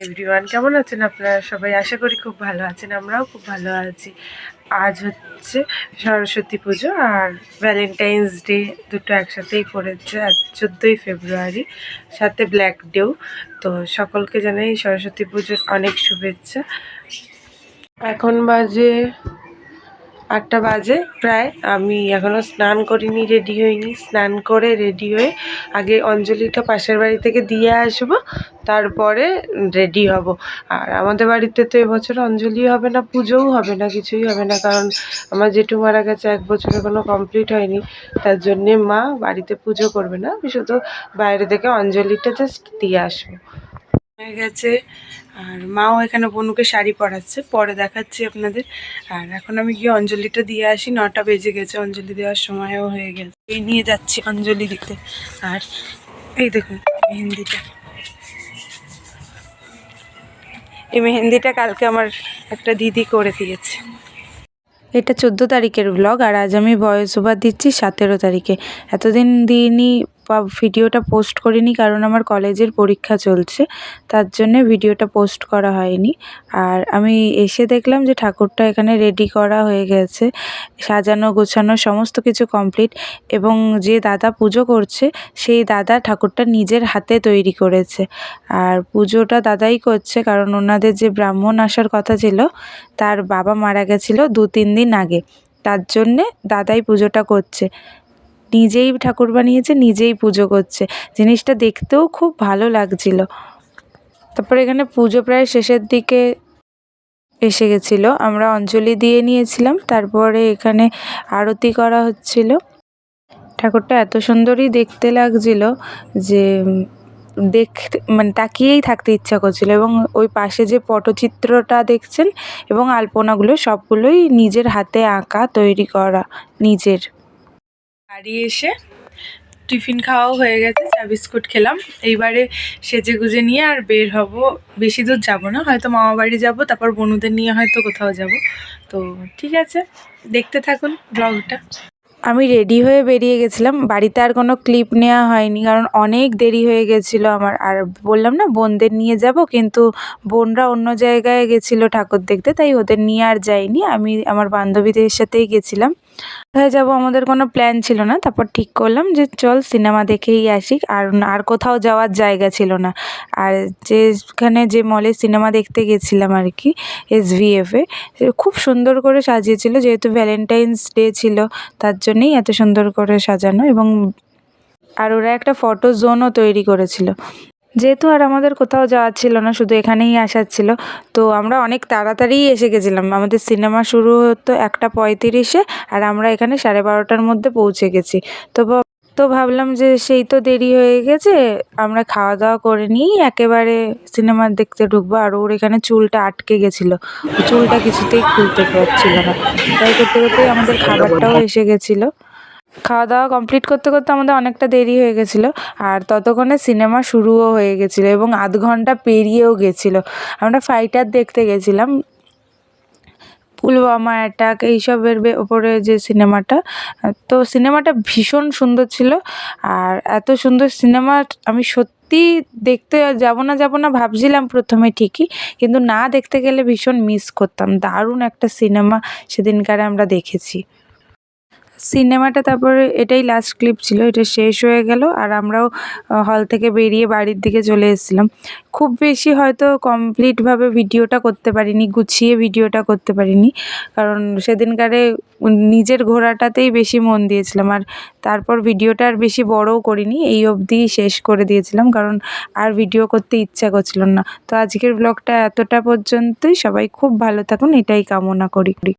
Everyone, কেমন আছেন আপনারা সবাই? আশা করি খুব ভালো আছেন। আমরাও খুব ভালো আছি। আজ হচ্ছে সরস্বতী পুজো আর ভ্যালেন্টাইন্স ডে, দুটো একসাথেই পড়েছে। আজ 14ই ফেব্রুয়ারি, সাথে ব্ল্যাক ডেও। তো সকলকে জানাই সরস্বতী পুজোর অনেক শুভেচ্ছা। এখন বাজে 8টা বাজে প্রায়। আমি এখনও স্নান করিনি, রেডি হইনি। স্নান করে রেডি হয়ে আগে অঞ্জলিটা পাশের বাড়ি থেকে দিয়ে আসবো, তারপরে রেডি হব। আর আমাদের বাড়িতে তো এবছর অঞ্জলিও হবে না, পুজোও হবে না, কিছুই হবে না, কারণ আমার জেঠু মারা গেছে, 1 বছর এখনও কমপ্লিট হয়নি। তার জন্যে মা বাড়িতে পুজো করবে না, আমি শুধু বাইরে থেকে অঞ্জলিটা জাস্ট দিয়ে আসবো। হয়ে গেছে। আর মাও এখানে বনুকে শাড়ি পরাচ্ছে, পরে দেখাচ্ছি আপনাদের। আর এখন আমি গিয়ে অঞ্জলিটা দিয়ে আসি। 9টা বেজে গেছে, অঞ্জলি দেওয়ার সময়ও হয়ে গেছে। এই নিয়ে যাচ্ছি অঞ্জলি দিতে। আর এই দেখুন মেহেন্দিটা, এই মেহেন্দিটা কালকে আমার একটা দিদি করে দিয়েছে। এটা 14 তারিখের ব্লগ, আর আজ আমি ভয়েস ওভার দিচ্ছি 17 তারিখে। এতদিন দিইনি বা ভিডিওটা পোস্ট করিনি, কারণ আমার কলেজের পরীক্ষা চলছে, তার জন্যে ভিডিওটা পোস্ট করা হয়নি। আর আমি এসে দেখলাম যে ঠাকুরটা এখানে রেডি করা হয়ে গেছে, সাজানো গোছানো সমস্ত কিছু কমপ্লিট। এবং যে দাদা পুজো করছে সেই দাদা ঠাকুরটা নিজের হাতে তৈরি করেছে। আর পুজোটা দাদাই করছে, কারণ ওনাদের যে ব্রাহ্মণ আসার কথা ছিল তার বাবা মারা গেছিলো 2-3 দিন আগে, তার জন্যে দাদাই পুজোটা করছে। নিজেই ঠাকুর বানিয়েছে, নিজেই পুজো করছে। জিনিসটা দেখতেও খুব ভালো লাগছিল। তারপরে এখানে পুজো প্রায় শেষের দিকে এসে গেছিলো, আমরা অঞ্জলি দিয়ে নিয়েছিলাম। তারপরে এখানে আরতি করা হচ্ছিল। ঠাকুরটা এত সুন্দরই দেখতে লাগছিল যে দেখতে মানে তাকিয়েই থাকতে ইচ্ছা করছিল। এবং ওই পাশে যে পটচিত্রটা দেখছেন এবং আলপনাগুলো সবগুলোই নিজের হাতে আঁকা, তৈরি করা নিজের। বাড়ি এসে টিফিন খাওয়াও হয়ে গেছে, চা বিস্কুট খেলাম। এইবারে সেজে গুজে নিয়ে আর বের হব। বেশি দূর যাব না, হয়তো মামা বাড়ি যাব, তারপর বনুদের নিয়ে হয়তো কোথাও যাব। তো ঠিক আছে, দেখতে থাকুন ব্লগটা। আমি রেডি হয়ে বেরিয়ে গেছিলাম। বাড়িতে আর কোনো ক্লিপ নেওয়া হয়নি, কারণ অনেক দেরি হয়ে গেছিলো আমার। আর বললাম না বোনদের নিয়ে যাব, কিন্তু বোনরা অন্য জায়গায় গেছিলো ঠাকুর দেখতে, তাই ওদের নিয়ে আর যাইনি। আমি আমার বান্ধবীদের সাথেই গেছিলাম। কোথায় যাবো আমাদের কোনো প্ল্যান ছিল না। তারপর ঠিক করলাম যে চল সিনেমা দেখেই আসি, আর কোথাও যাওয়ার জায়গা ছিল না। আর যেখানে যে মলে সিনেমা দেখতে গেছিলাম আর কি, SVF-এ, খুব সুন্দর করে সাজিয়েছিল। যেহেতু ভ্যালেন্টাইন্স ডে ছিল, তার জন্যেই এত সুন্দর করে সাজানো। এবং আর ওরা একটা ফটো জোনও তৈরি করেছিল। যেহেতু আর আমাদের কোথাও যাওয়ার ছিল না, শুধু এখানেই আসার ছিল, তো আমরা অনেক তাড়াতাড়িই এসে গেছিলাম। আমাদের সিনেমা শুরু হতো 1:35-এ, আর আমরা এখানে 12:30টার মধ্যে পৌঁছে গেছি। তো ভাবলাম যে সেই তো দেরি হয়ে গেছে, আমরা খাওয়া দাওয়া করে নিয়েই একেবারে সিনেমা দেখতে ঢুকবো। আর ওর এখানে চুলটা আটকে গেছিলো, চুলটা কিছুতেই খুলতে পারছিল না। তাই করতে করতেই আমাদের খাবারটাও এসে গেছিলো। খাওয়া দাওয়া কমপ্লিট করতে করতে আমাদের অনেকটা দেরি হয়ে গেছিলো। আর ততক্ষণে সিনেমা শুরুও হয়ে গেছিলো এবং আধ ঘন্টা পেরিয়েও গেছিলো। আমরা ফাইটার দেখতে গেছিলাম, পুলওয়ামা অ্যাটাক এইসবের ওপরে যে সিনেমাটা। তো সিনেমাটা ভীষণ সুন্দর ছিল। আর এত সুন্দর সিনেমা আমি সত্যি দেখতে যাব না ভাবছিলাম প্রথমে ঠিকই, কিন্তু না দেখতে গেলে ভীষণ মিস করতাম। দারুণ একটা সিনেমা সেদিনকারে আমরা দেখেছি। সিনেমাটা তারপরে এটাই লাস্ট ক্লিপ ছিল, এটা শেষ হয়ে গেল। আর আমরাও হল থেকে বেরিয়ে বাড়ির দিকে চলে এসেছিলাম। খুব বেশি হয়তো কমপ্লিটভাবে ভিডিওটা করতে পারিনি, গুছিয়ে ভিডিওটা করতে পারিনি, কারণ সেদিনকারে নিজের ঘোরাটাতেই বেশি মন দিয়েছিলাম। আর তারপর ভিডিওটা আর বেশি বড়ও করিনি, এই অবধিই শেষ করে দিয়েছিলাম, কারণ আর ভিডিও করতে ইচ্ছা করছিল না। তো আজকের ব্লগটা এতটা পর্যন্তই। সবাই খুব ভালো থাকুন, এটাই কামনা করি।